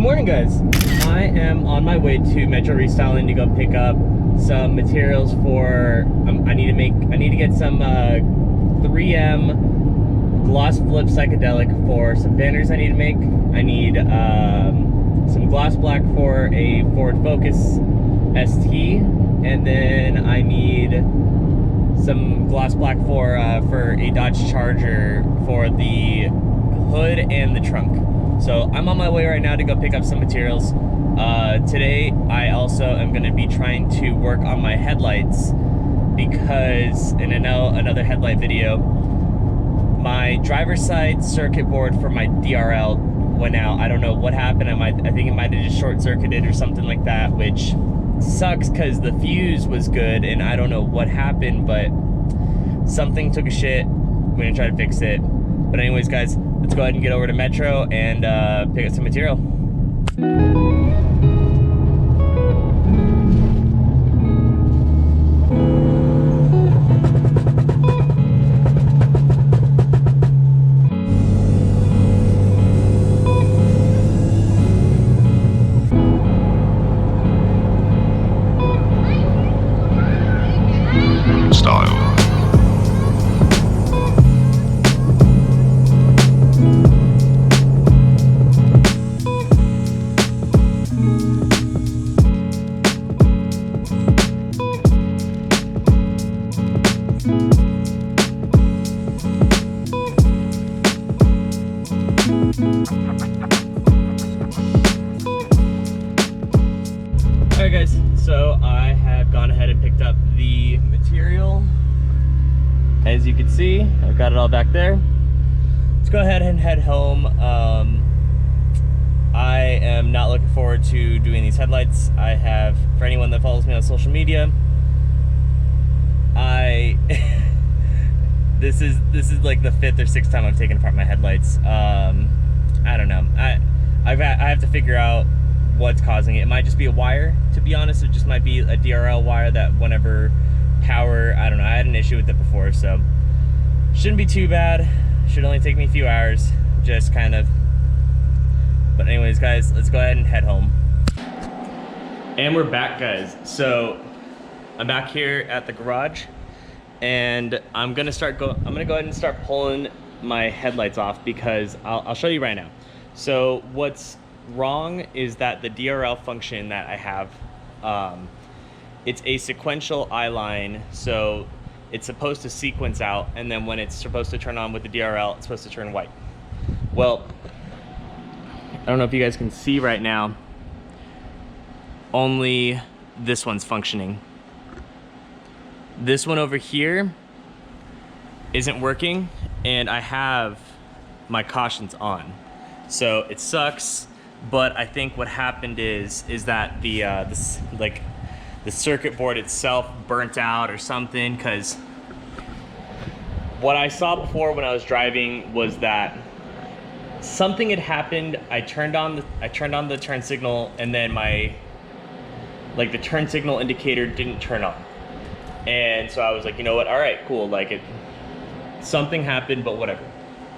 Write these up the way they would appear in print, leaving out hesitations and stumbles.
morning, guys. I am on my way to Metro Restyling to go pick up some materials for I need to get some 3M gloss flip psychedelic for some banners I need to make. I need some gloss black for a Ford Focus ST, and then I need some gloss black for a Dodge Charger for the hood and the trunk. So I'm on my way right now to go pick up some materials. Today I also am going to be trying to work on my headlights because in another headlight video, my driver's side circuit board for my DRL went out. I don't know what happened. I think it might have just short circuited or something like that, which sucks because the fuse was good and I don't know what happened, but something took a shit. We're gonna try to fix it. But anyways, guys, let's go ahead and get over to Metro and pick up some material. Alright guys, so I have gone ahead and picked up the material. As you can see, I've got it all back there. Let's go ahead and head home. I am not looking forward to doing these headlights. I have, for anyone that follows me on social media, this is like the 5th or 6th time I've taken apart my headlights. I don't know. I have to figure out what's causing it. It might just be a wire, to be honest. It just might be a DRL wire that whenever power, I don't know, I had an issue with it before, so shouldn't be too bad. Should only take me a few hours, just kind of. But anyways, guys, let's go ahead and head home. And we're back, guys. So I'm back here at the garage, and I'm gonna go ahead and start pulling my headlights off because I'll show you right now. So what's wrong is that the DRL function that I have, it's a sequential eye line, so it's supposed to sequence out, and then when it's supposed to turn on with the DRL, it's supposed to turn white. Well, I don't know if you guys can see right now, only this one's functioning. This one over here isn't working, and I have my cautions on. So it sucks, but I think what happened is that the circuit board itself burnt out or something, because what I saw before when I was driving was that something had happened. I turned on the turn signal, and then the turn signal indicator didn't turn on. And so I was like, you know what, all right, cool, something happened, but whatever.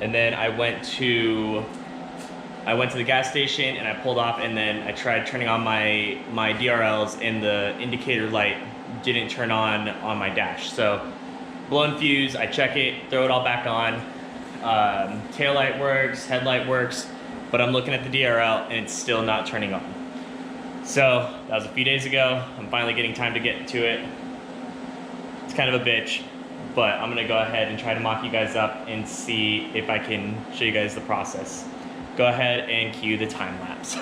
And then I went to the gas station and I pulled off, and then I tried turning on my DRLs, and the indicator light didn't turn on my dash. So blown fuse, I check it, throw it all back on. Tail light works, headlight works, but I'm looking at the DRL and it's still not turning on. So that was a few days ago. I'm finally getting time to get to it. It's kind of a bitch, but I'm gonna go ahead and try to mock you guys up and see if I can show you guys the process. Go ahead and cue the time lapse.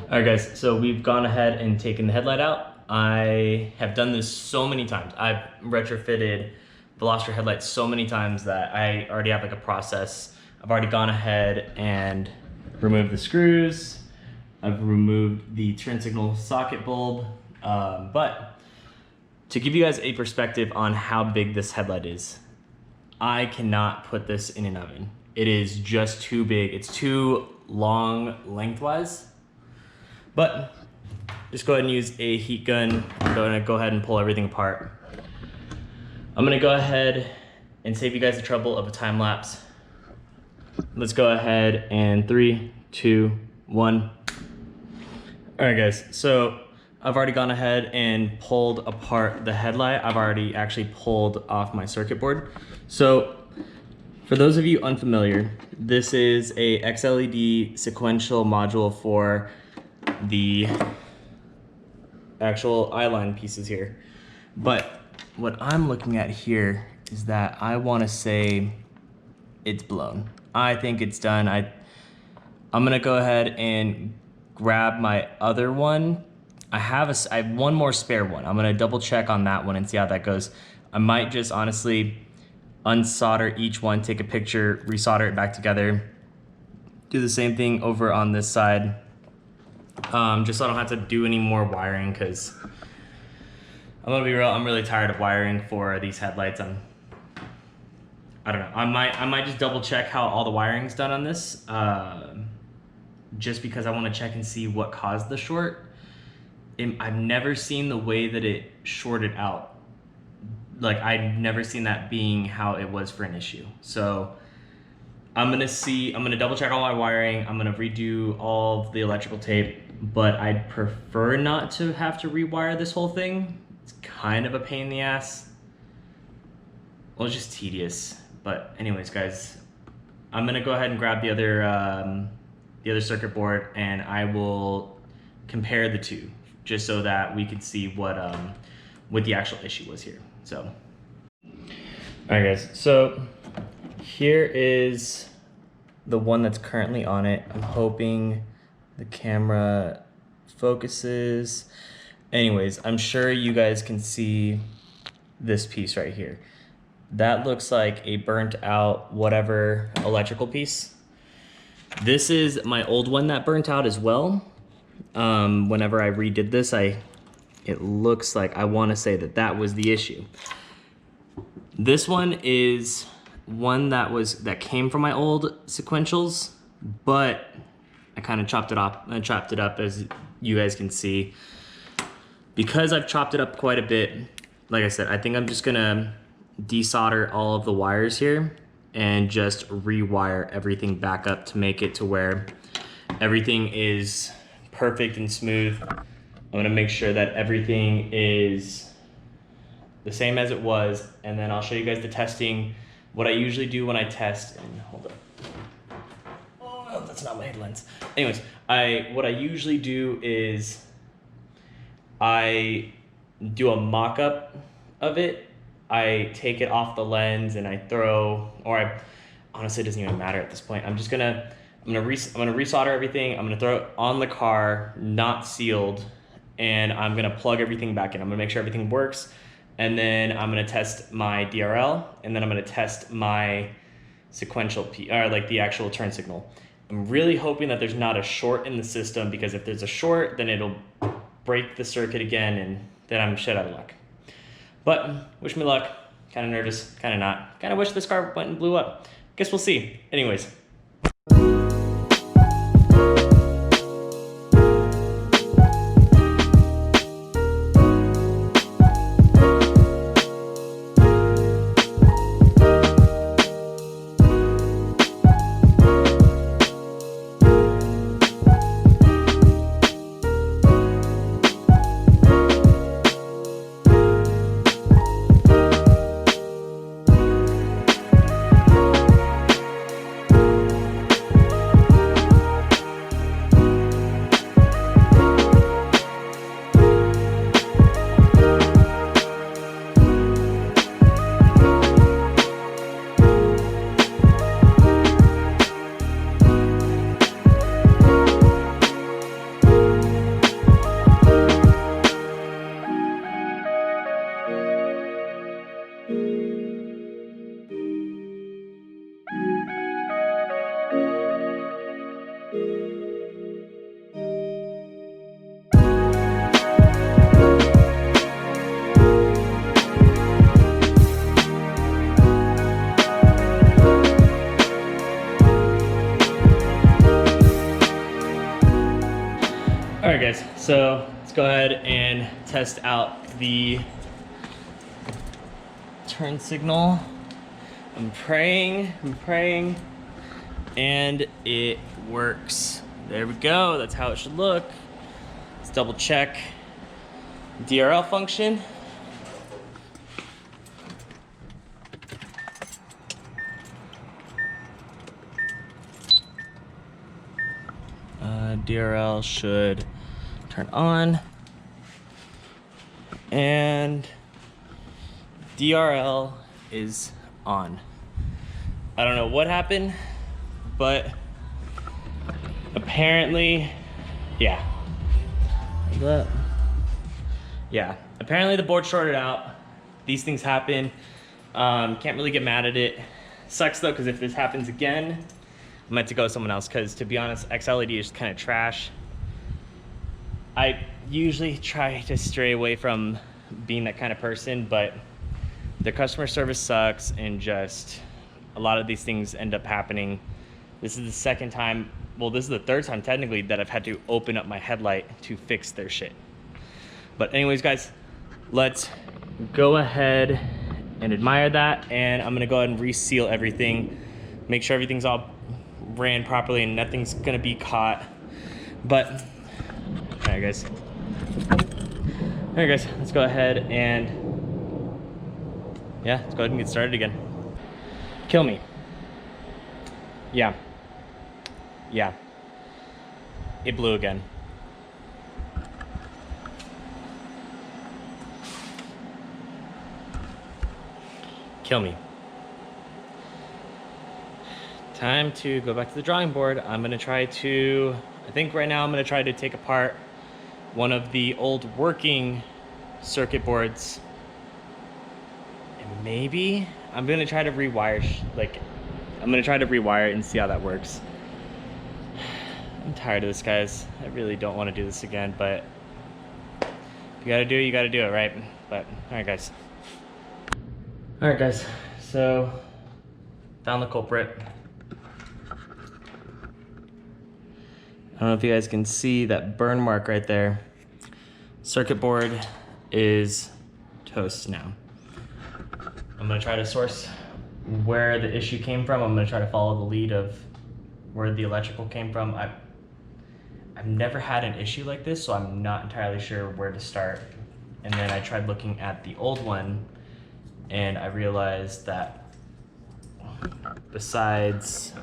Alright guys, so we've gone ahead and taken the headlight out. I have done this so many times. I've retrofitted Veloster headlights so many times that I already have a process. I've already gone ahead and removed the screws. I've removed the turn signal socket bulb. But to give you guys a perspective on how big this headlight is, I cannot put this in an oven. It is just too big. It's too long lengthwise. But just go ahead and use a heat gun. I'm gonna go ahead and pull everything apart. I'm gonna go ahead and save you guys the trouble of a time lapse. Let's go ahead and 3, 2, 1. All right guys, so I've already gone ahead and pulled apart the headlight. I've already actually pulled off my circuit board. So for those of you unfamiliar, this is a XLED sequential module for the actual eyeline pieces here. But what I'm looking at here is that I want to say it's blown. I think it's done. I'm gonna go ahead and grab my other one. I have one more spare one. I'm gonna double check on that one and see how that goes. I might just honestly unsolder each one, take a picture, resolder it back together. Do the same thing over on this side. Just so I don't have to do any more wiring, because I'm gonna be real, I'm really tired of wiring for these headlights. I don't know, I might just double check how all the wiring's done on this, just because I wanna check and see what caused the short. I've never seen the way that it shorted out. Like, I've never seen that being how it was for an issue. So I'm gonna double check all my wiring. I'm gonna redo all of the electrical tape, but I'd prefer not to have to rewire this whole thing. It's kind of a pain in the ass. Well, it's just tedious. But anyways, guys, I'm gonna go ahead and grab the other circuit board, and I will compare the two, just so that we can see what the actual issue was here. So, all right, guys. So here is the one that's currently on it. I'm hoping the camera focuses. Anyways, I'm sure you guys can see this piece right here. That looks like a burnt out whatever electrical piece. This is my old one that burnt out as well. Whenever I redid this, it looks like, I want to say that was the issue. This one is one that came from my old sequentials, but I kind of chopped it up, as you guys can see. Because I've chopped it up quite a bit, like I said, I think I'm just gonna desolder all of the wires here and just rewire everything back up to make it to where everything is perfect and smooth. I'm gonna make sure that everything is the same as it was, and then I'll show you guys the testing. What I usually do when I test, and hold up. Oh no, that's not my head lens. Anyways, what I usually do is I do a mock-up of it. I take it off the lens and honestly, it doesn't even matter at this point. I'm gonna resolder everything. I'm gonna throw it on the car, not sealed, and I'm gonna plug everything back in. I'm gonna make sure everything works, and then I'm gonna test my DRL, and then I'm gonna test my sequential like the actual turn signal. I'm really hoping that there's not a short in the system, because if there's a short, then it'll break the circuit again, and then I'm shit out of luck. But wish me luck. Kind of nervous, kind of not. Kind of wish this car went and blew up. Guess we'll see. Anyways. So let's go ahead and test out the turn signal. I'm praying, and it works. There we go, that's how it should look. Let's double check DRL function. DRL should turn on, and DRL is on. I don't know what happened, but apparently, yeah. Yeah, apparently the board shorted out. These things happen. Can't really get mad at it. Sucks though, because if this happens again, I might have to go with someone else, because to be honest, XLED is kind of trash. I usually try to stray away from being that kind of person, but the customer service sucks, and just a lot of these things end up happening. This is the second time, well, this is the third time technically that I've had to open up my headlight to fix their shit. But anyways, guys, let's go ahead and admire that, and I'm gonna go ahead and reseal everything, make sure everything's all ran properly and nothing's gonna be caught. But all right guys, let's go ahead and yeah, let's go ahead and get started again. Kill me. Yeah, it blew again. Kill me. Time to go back to the drawing board. I'm gonna try to, I think right now I'm gonna try to take apart one of the old working circuit boards. And maybe I'm gonna try to rewire, I'm gonna try to rewire it and see how that works. I'm tired of this, guys. I really don't wanna do this again, but if you gotta do it, you gotta do it, right? But, all right guys. All right guys, so found the culprit. I don't know if you guys can see that burn mark right there. Circuit board is toast now. I'm gonna try to source where the issue came from. I'm gonna try to follow the lead of where the electrical came from. I've never had an issue like this, so I'm not entirely sure where to start. And then I tried looking at the old one, and I realized that besides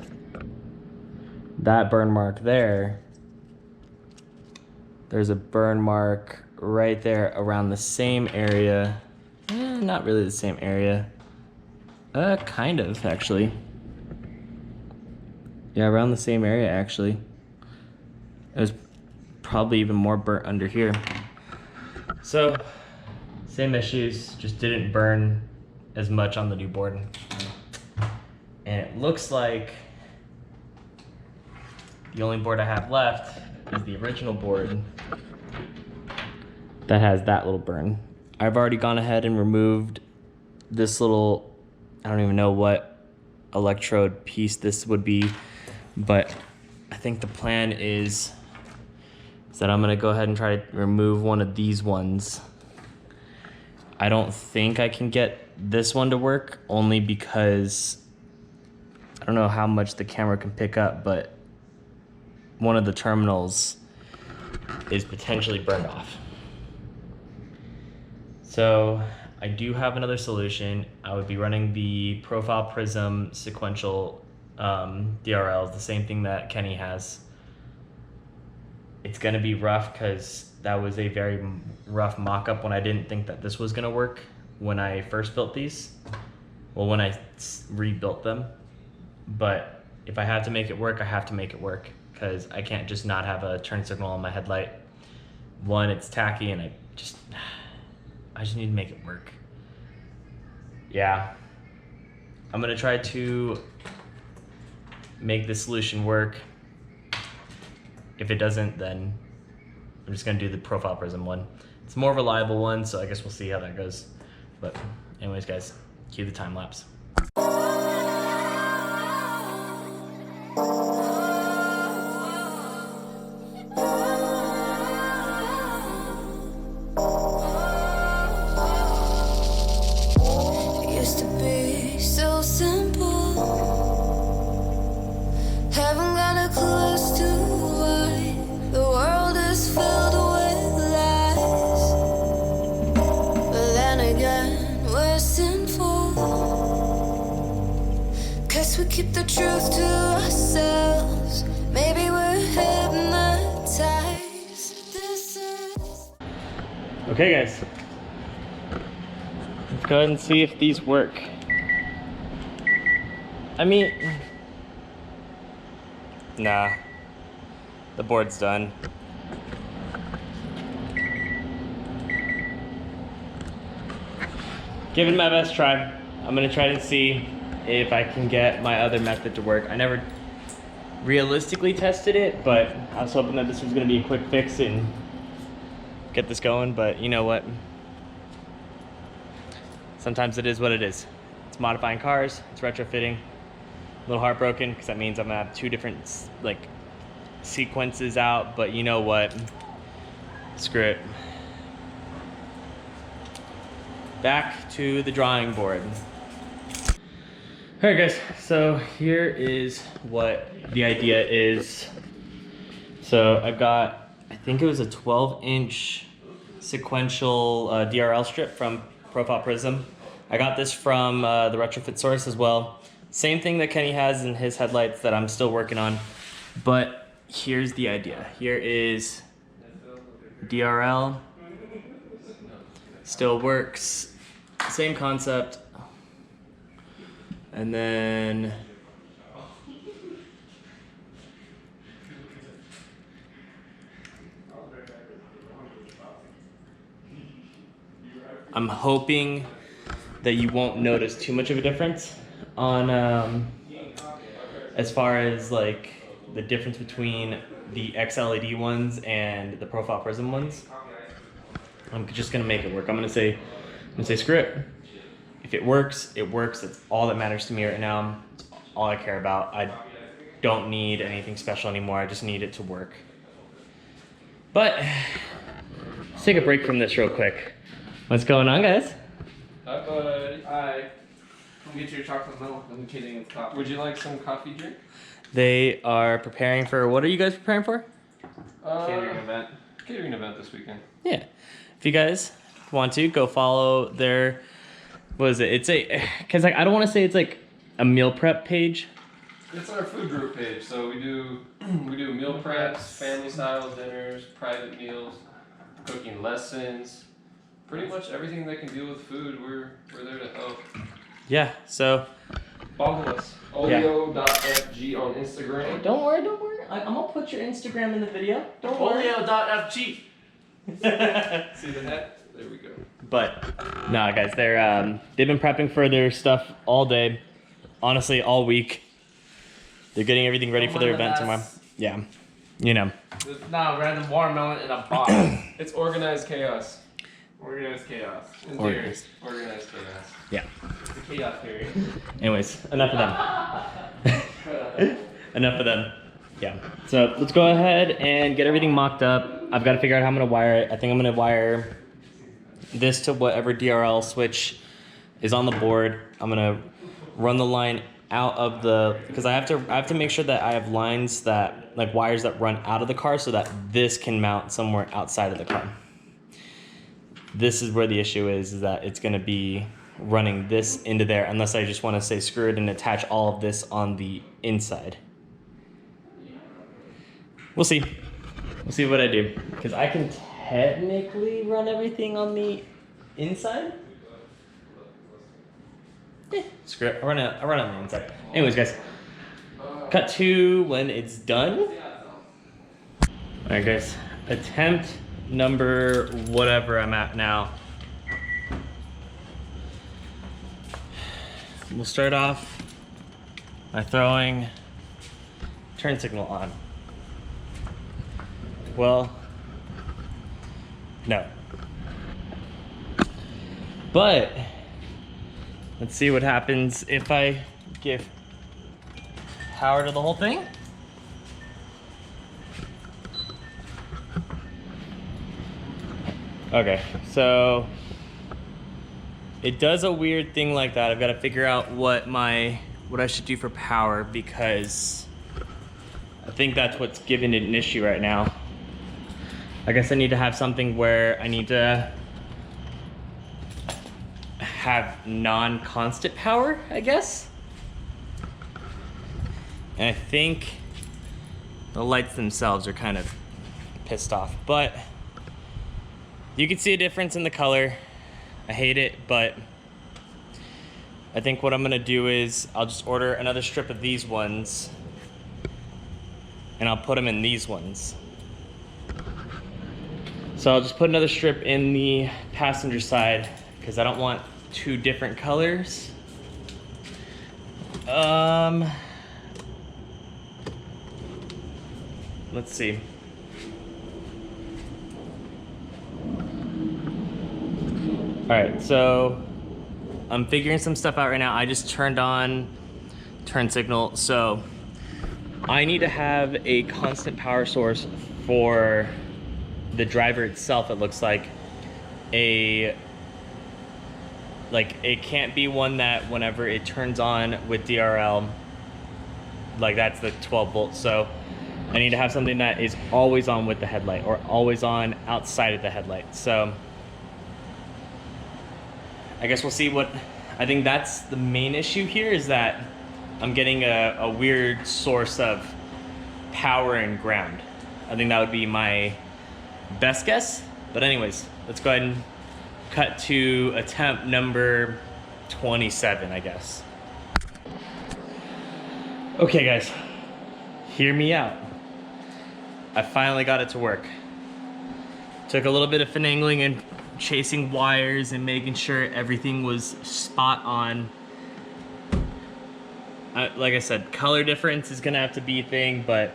that burn mark there, there's a burn mark right there around the same area. Not really the same area. Kind of, actually. Yeah, around the same area, actually. It was probably even more burnt under here. So, same issues, just didn't burn as much on the new board. And it looks like the only board I have left is the original board that has that little burn. I've already gone ahead and removed this little, I don't even know what electrode piece this would be, but I think the plan is that I'm gonna go ahead and try to remove one of these ones. I don't think I can get this one to work, only because I don't know how much the camera can pick up, but one of the terminals is potentially burned off. So I do have another solution. I would be running the profile prism sequential DRLs, the same thing that Kenny has. It's gonna be rough because that was a very rough mock-up when I didn't think that this was gonna work when I first built these. Well, when I rebuilt them. But if I have to make it work, I have to make it work, because I can't just not have a turn signal on my headlight. One, it's tacky, and I just need to make it work. Yeah. I'm gonna try to make the solution work. If it doesn't, then I'm just gonna do the profile prism one. It's a more reliable one, so I guess we'll see how that goes. But anyways, guys, cue the time lapse. to be so simple. Haven't got a clue as to why the world is filled with lies. But then again, we're sinful, 'cause we keep the truth to ourselves. Maybe we're hypnotized. This is... Okay guys, let's go ahead and see if these work. I mean, nah, the board's done. Give it my best try. I'm gonna try to see if I can get my other method to work. I never realistically tested it, but I was hoping that this was gonna be a quick fix and get this going, but you know what? Sometimes it is what it is. It's modifying cars, it's retrofitting. A little heartbroken because that means I'm gonna have two different like sequences out, but you know what? Screw it. Back to the drawing board. All right guys, so here is what the idea is. So I've got, I think it was a 12-inch sequential DRL strip from Profile Prism. I got this from the Retrofit Source as well. Same thing that Kenny has in his headlights that I'm still working on. But here's the idea. Here is DRL. Still works. Same concept. And then I'm hoping that you won't notice too much of a difference on as far as like the difference between the XLED ones and the Profile Prism ones. I'm just gonna make it work. I'm gonna say screw it. If it works, it works. That's all that matters to me right now. It's all I care about. I don't need anything special anymore. I just need it to work. But let's take a break from this real quick. What's going on, guys? Hi, bud. Hi. Come get your chocolate milk. I'm kidding, it's coffee. Would you like some coffee drink? They are preparing for, what are you guys preparing for? Catering event. Catering event this weekend. Yeah. If you guys want to, go follow their, what is it? It's a, cause like, I don't want to say it's like a meal prep page. It's our food group page. So we do meal preps, family style dinners, private meals, cooking lessons. Pretty much everything that can deal with food, we're there to help. Yeah, so. Follow us. Olio.fg on Instagram. Don't worry. I'm gonna put your Instagram in the video. Don't worry. Olio.fg. See the hat? There we go. But, nah guys, they've been prepping for their stuff all day. Honestly, all week. They're getting everything ready for their event tomorrow. Yeah, you know. It's not a random watermelon in a box. It's organized chaos. Organized chaos. Organized. Organized chaos. Yeah. The chaos theory. Anyways, enough of them. Enough of them. Yeah. So let's go ahead and get everything mocked up. I've got to figure out how I'm going to wire it. I think I'm going to wire this to whatever DRL switch is on the board. I'm going to run the line out of the, because I have to make sure that I have lines that, like wires that run out of the car so that this can mount somewhere outside of the car. This is where the issue is that it's going to be running this into there unless I just want to say screw it and attach all of this on the inside. We'll see. We'll see what I do. Because I can technically run everything on the inside. Screw it. I'll run it on the inside. Anyways, guys. Cut to when it's done. Alright, guys. Attempt number whatever I'm at now. We'll start off by throwing turn signal on. Well, no. But let's see what happens if I give power to the whole thing. Okay, so it does a weird thing like that. I've got to figure out what I should do for power, because I think that's what's giving it an issue right now. I guess I need to have something where I need to have non-constant power, I guess. And I think the lights themselves are kind of pissed off, but you can see a difference in the color. I hate it, but I think what I'm gonna do is I'll just order another strip of these ones and I'll put them in these ones. So I'll just put another strip in the passenger side because I don't want two different colors. Let's see. All right, so I'm figuring some stuff out right now. I just turned on turn signal. So I need to have a constant power source for the driver itself. It looks like it can't be one that whenever it turns on with DRL, like that's the 12 volts. So I need to have something that is always on with the headlight or always on outside of the headlight. So I guess we'll see what, I think that's the main issue here, is that I'm getting a weird source of power and ground. I think that would be my best guess. But anyways, let's go ahead and cut to attempt number 27, I guess. Okay guys, hear me out. I finally got it to work. Took a little bit of finagling and chasing wires and making sure everything was spot on. Like I said, color difference is gonna have to be a thing, but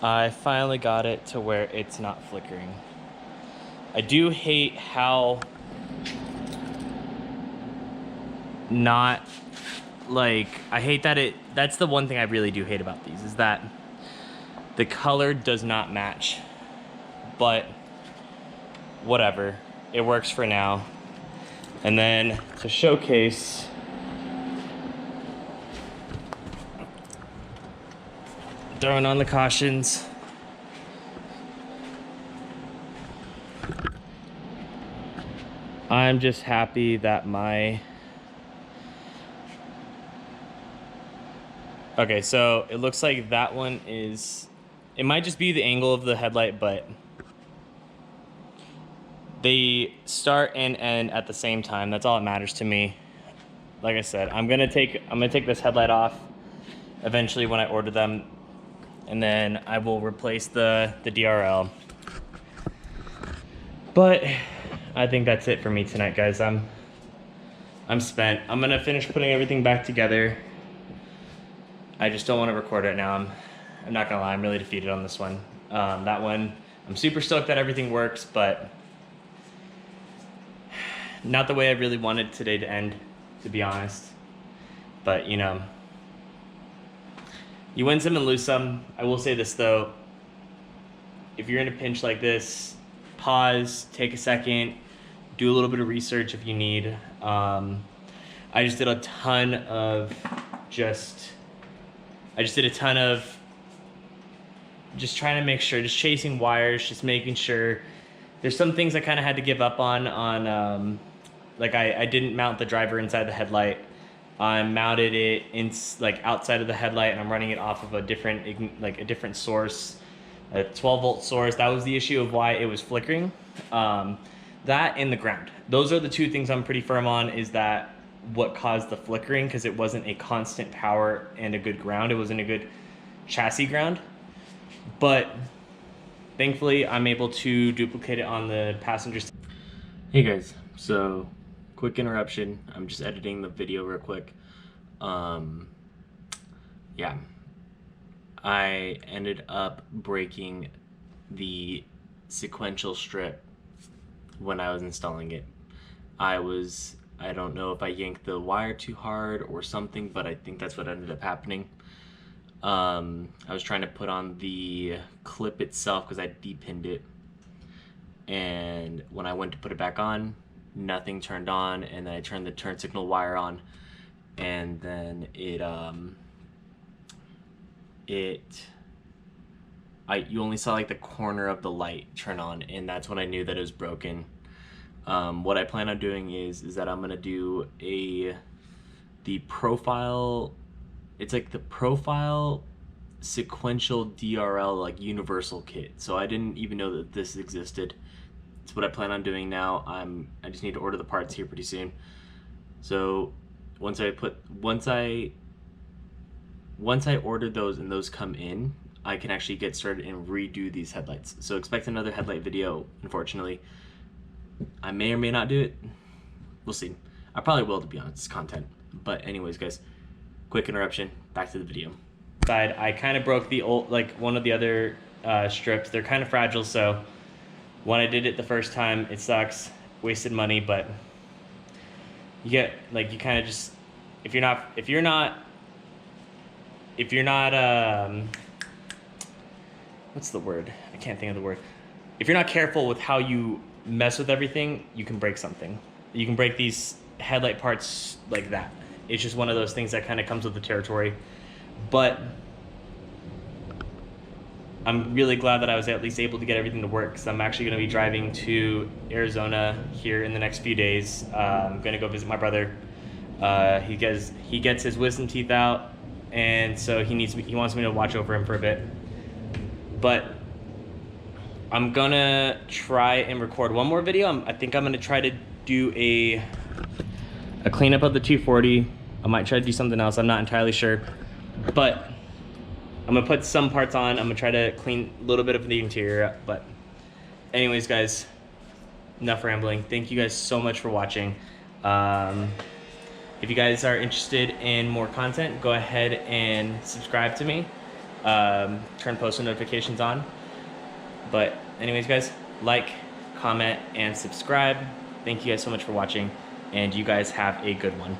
I finally got it to where it's not flickering. I do hate how not, like, I hate that that's the one thing I really do hate about these, is that the color does not match. But whatever, it works for now. And then to showcase, throwing on the cautions. I'm just happy that okay, so it looks like that one is, it might just be the angle of the headlight, but they start and end at the same time. That's all that matters to me. Like I said, I'm gonna take this headlight off eventually when I order them, and then I will replace the DRL. But I think that's it for me tonight, guys. I'm spent. I'm gonna finish putting everything back together. I just don't want to record right now. I'm not gonna lie, I'm really defeated on this one. That one, I'm super stoked that everything works, but not the way I really wanted today to end, to be honest. But you know, you win some and lose some. I will say this though, if you're in a pinch like this, pause, take a second, do a little bit of research if you need. I just did a ton of just trying to make sure, just chasing wires, just making sure. There's some things I kind of had to give up on like I didn't mount the driver inside the headlight. I mounted it in like outside of the headlight, and I'm running it off of a different source, a 12 volt source. That was the issue of why it was flickering. That and the ground. Those are the two things I'm pretty firm on, is that what caused the flickering, because it wasn't a constant power and a good ground. It wasn't a good chassis ground. But thankfully I'm able to duplicate it on the passenger side. Hey guys, so quick interruption. I'm just editing the video real quick. Yeah, I ended up breaking the sequential strip when I was installing it. I was I don't know if I yanked the wire too hard or something, but I think that's what ended up happening. I was trying to put on the clip itself because I depinned it, and when I went to put it back on, nothing turned on, and then I turned the turn signal wire on, and then you only saw like the corner of the light turn on, and that's when I knew that it was broken. What I plan on doing is that I'm gonna do the profile. It's like the profile sequential DRL like universal kit. So I didn't even know that this existed. It's what I plan on doing now. I just need to order the parts here pretty soon. So once I order those and those come in, I can actually get started and redo these headlights. So expect another headlight video, unfortunately. I may or may not do it. We'll see. I probably will, to be honest. It's content. But anyways, guys, quick interruption. Back to the video. I kind of broke the old, like one of the other strips. They're kind of fragile, so when I did it the first time, it sucks. Wasted money, but you get, like, you kind of just, if you're not what's the word? I can't think of the word. If you're not careful with how you mess with everything, you can break something. You can break these headlight parts like that. It's just one of those things that kind of comes with the territory. But I'm really glad that I was at least able to get everything to work, because I'm actually going to be driving to Arizona here in the next few days. I'm going to go visit my brother. He gets his wisdom teeth out, and so he wants me to watch over him for a bit. But I'm gonna try and record one more video. I think I'm gonna try to do a cleanup of the 240. I might try to do something else. I'm not entirely sure, but I'm gonna put some parts on. I'm gonna try to clean a little bit of the interior up. But anyways, guys, enough rambling. Thank you guys so much for watching. If you guys are interested in more content, go ahead and subscribe to me. Turn post notifications on. But anyways, guys, like, comment, and subscribe. Thank you guys so much for watching, and you guys have a good one.